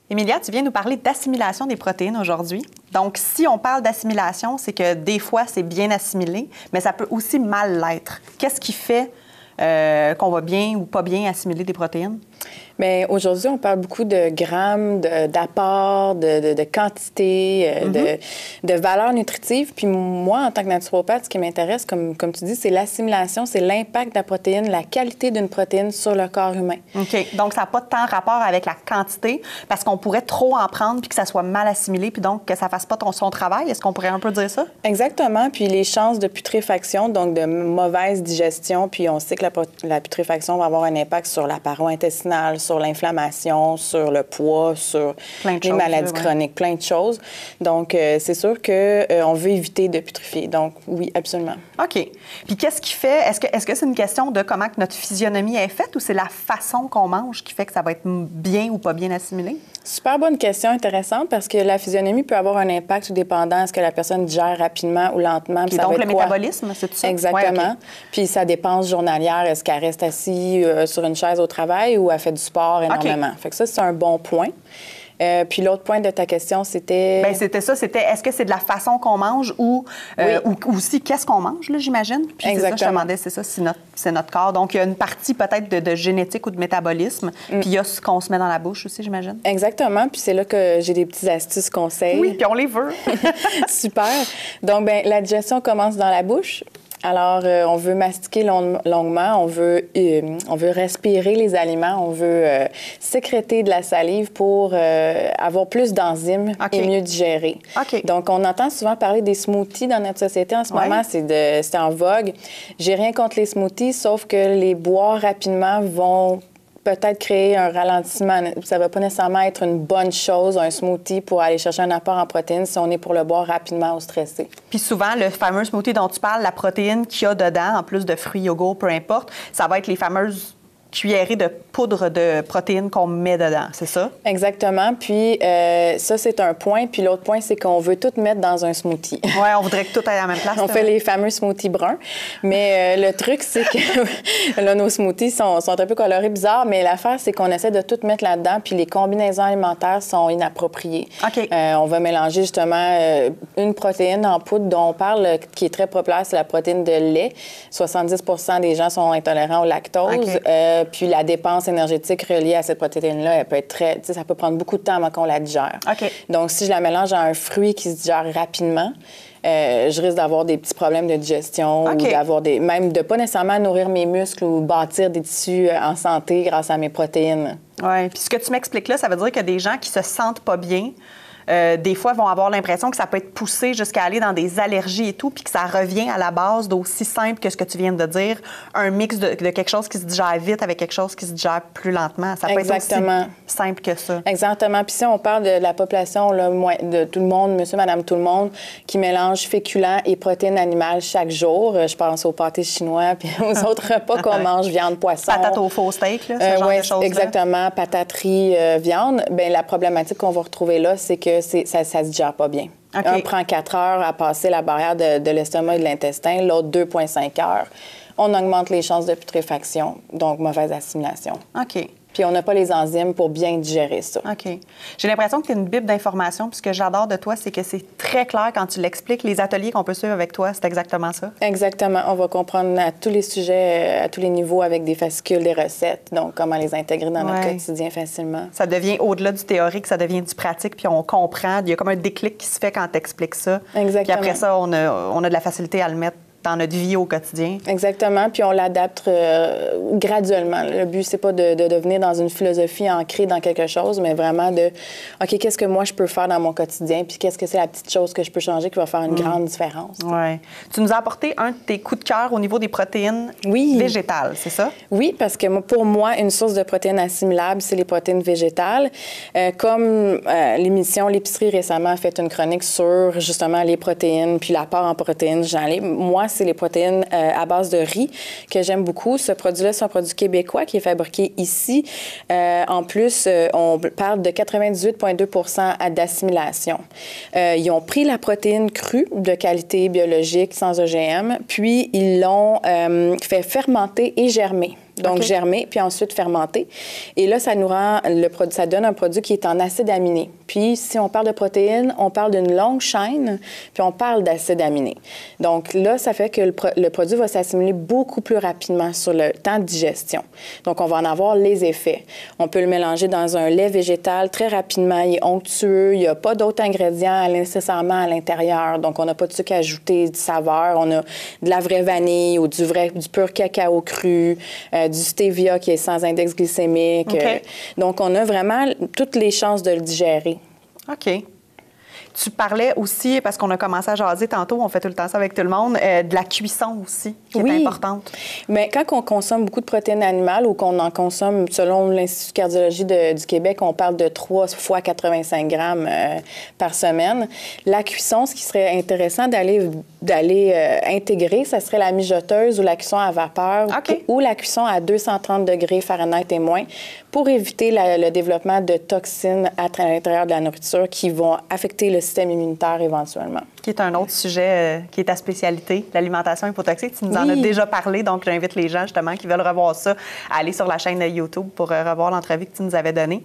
Emilia, tu viens nous parler d'assimilation des protéines aujourd'hui. Donc, si on parle d'assimilation, c'est que des fois, c'est bien assimilé, mais ça peut aussi mal l'être. Qu'est-ce qui fait qu'on va bien ou pas bien assimiler des protéines? Bien, aujourd'hui, on parle beaucoup de grammes, d'apport, de quantité, de valeur nutritive. Puis moi, en tant que naturopathe, ce qui m'intéresse, comme tu dis, c'est l'assimilation, c'est l'impact de la protéine, la qualité d'une protéine sur le corps humain. OK. Donc, ça n'a pas tant rapport avec la quantité, parce qu'on pourrait trop en prendre puis que ça soit mal assimilé, puis donc que ça ne fasse pas son travail. Est-ce qu'on pourrait un peu dire ça? Exactement. Puis les chances de putréfaction, donc de mauvaise digestion, puis on sait que la putréfaction va avoir un impact sur la paroi intestinale, sur l'inflammation, sur le poids, sur les maladies chroniques, plein de choses. Donc, c'est sûr qu'on veut éviter de putréfier. Donc, oui, absolument. OK. Puis qu'est-ce qui fait? Est-ce que c'est une question de comment que notre physionomie est faite ou c'est la façon qu'on mange qui fait que ça va être bien ou pas bien assimilé? Super bonne question, intéressante, parce que la physionomie peut avoir un impact tout dépendant à ce que la personne digère rapidement ou lentement. Puis donc, le métabolisme, c'est ça? Exactement. Ouais, okay. Puis sa dépense journalière, est-ce qu'elle reste assise sur une chaise au travail ou elle fait du sport énormément? Okay. Fait que ça, c'est un bon point. Puis l'autre point de ta question, c'était... Bien, c'était ça. C'était est-ce que c'est de la façon qu'on mange ou aussi qu'est-ce qu'on mange, là, j'imagine? Puis c'est ça, je te demandais, c'est ça, c'est notre corps. Donc, il y a une partie peut-être de génétique ou de métabolisme. Puis il y a ce qu'on se met dans la bouche aussi, j'imagine. Exactement. Puis c'est là que j'ai des petites astuces, conseils. Oui, puis on les veut. Super. Donc, bien, la digestion commence dans la bouche. Alors, on veut mastiquer longuement, on veut respirer les aliments, on veut sécréter de la salive pour avoir plus d'enzymes et mieux digérer. Okay. Donc, on entend souvent parler des smoothies dans notre société en ce moment, c'est en vogue. J'ai rien contre les smoothies, sauf que les boire rapidement vont peut-être créer un ralentissement. Ça ne va pas nécessairement être une bonne chose, un smoothie, pour aller chercher un apport en protéines si on est pour le boire rapidement ou stressé. Puis souvent, le fameux smoothie dont tu parles, la protéine qu'il y a dedans, en plus de fruits, yogourt, peu importe, ça va être les fameuses cuillerée de poudre de protéines qu'on met dedans, c'est ça? Exactement. Puis ça, c'est un point. Puis l'autre point, c'est qu'on veut tout mettre dans un smoothie. Oui, on voudrait que tout aille à la même place. On fait les fameux smoothies bruns. Mais le truc, c'est que là, nos smoothies sont un peu colorés bizarres, mais l'affaire, c'est qu'on essaie de tout mettre là-dedans, puis les combinaisons alimentaires sont inappropriées. OK. On va mélanger justement une protéine en poudre dont on parle, qui est très populaire, c'est la protéine de lait. 70 des gens sont intolérants au lactose. Okay. Puis la dépense énergétique reliée à cette protéine-là, elle peut être très... Tu sais, ça peut prendre beaucoup de temps avant qu'on la digère. OK. Donc, si je la mélange à un fruit qui se digère rapidement, je risque d'avoir des petits problèmes de digestion ou d'avoir même de pas nécessairement nourrir mes muscles ou bâtir des tissus en santé grâce à mes protéines. Oui. Puis ce que tu m'expliques là, ça veut dire que des gens qui se sentent pas bien, des fois, vont avoir l'impression que ça peut être poussé jusqu'à aller dans des allergies et tout, puis que ça revient à la base d'aussi simple que ce que tu viens de dire, un mix de quelque chose qui se digère vite avec quelque chose qui se digère plus lentement. Ça peut être aussi simple que ça. Exactement. Puis si on parle de la population, là, de tout le monde, monsieur, madame, tout le monde, qui mélange féculents et protéines animales chaque jour, je pense aux pâtés chinois puis aux autres repas qu'on mange, viande, poisson. Patates au faux steak, là, ce genre de choses-là. Exactement. Pataterie, viande. Bien, la problématique qu'on va retrouver là, c'est que ça se digère pas bien. Okay. Un prend 4 heures à passer la barrière de l'estomac et de l'intestin, l'autre 2,5 heures. On augmente les chances de putréfaction, donc mauvaise assimilation. OK. Puis on n'a pas les enzymes pour bien digérer ça. OK. J'ai l'impression que tu es une bible d'informations. Puis ce que j'adore de toi, c'est que c'est très clair quand tu l'expliques. Les ateliers qu'on peut suivre avec toi, c'est exactement ça. Exactement. On va comprendre à tous les sujets, à tous les niveaux, avec des fascicules, des recettes. Donc, comment les intégrer dans notre quotidien facilement. Ça devient au-delà du théorique, ça devient du pratique, puis on comprend. Il y a comme un déclic qui se fait quand tu expliques ça. Exactement. Puis après ça, on a de la facilité à le mettre dans notre vie au quotidien. Exactement. Puis on l'adapte graduellement. Le but, c'est pas de devenir dans une philosophie ancrée dans quelque chose, mais vraiment de, OK, qu'est-ce que moi, je peux faire dans mon quotidien? Puis qu'est-ce que c'est la petite chose que je peux changer qui va faire une grande différence? Oui. Tu nous as apporté un de tes coups de cœur au niveau des protéines végétales, c'est ça? Oui, parce que pour moi, une source de protéines assimilables, c'est les protéines végétales. Comme l'émission L'Épicerie récemment a fait une chronique sur, justement, les protéines, puis l'apport en protéines, moi, c'est les protéines à base de riz que j'aime beaucoup. Ce produit-là, c'est un produit québécois qui est fabriqué ici. En plus, on parle de 98,2 d'assimilation. Ils ont pris la protéine crue de qualité biologique sans OGM, puis ils l'ont fait fermenter et germer. donc germer, puis ensuite fermenter. Et là, ça nous rend ça donne un produit qui est en acide aminé. Puis, si on parle de protéines, on parle d'une longue chaîne, puis on parle d'acide aminé. Donc là, ça fait que le produit va s'assimiler beaucoup plus rapidement sur le temps de digestion. Donc, on va en avoir les effets. On peut le mélanger dans un lait végétal très rapidement. Il est onctueux. Il n'y a pas d'autres ingrédients nécessairement à l'intérieur. Donc, on n'a pas de sucre ajouté, de saveur. On a de la vraie vanille ou du pur cacao cru, du stevia qui est sans index glycémique. Okay. Donc, on a vraiment toutes les chances de le digérer. OK. Tu parlais aussi, parce qu'on a commencé à jaser tantôt, on fait tout le temps ça avec tout le monde, de la cuisson aussi, qui est importante. Mais quand on consomme beaucoup de protéines animales ou qu'on en consomme, selon l'Institut de cardiologie du Québec, on parle de 3 fois 85 grammes par semaine. La cuisson, ce qui serait intéressant d'aller intégrer, ça serait la mijoteuse ou la cuisson à vapeur ou la cuisson à 230 degrés Fahrenheit et moins pour éviter le développement de toxines à l'intérieur de la nourriture qui vont affecter le système immunitaire éventuellement. Qui est un autre sujet qui est ta spécialité, l'alimentation hypotoxique. Tu nous en as déjà parlé, donc j'invite les gens justement qui veulent revoir ça à aller sur la chaîne de YouTube pour revoir l'entrevue que tu nous avais donnée.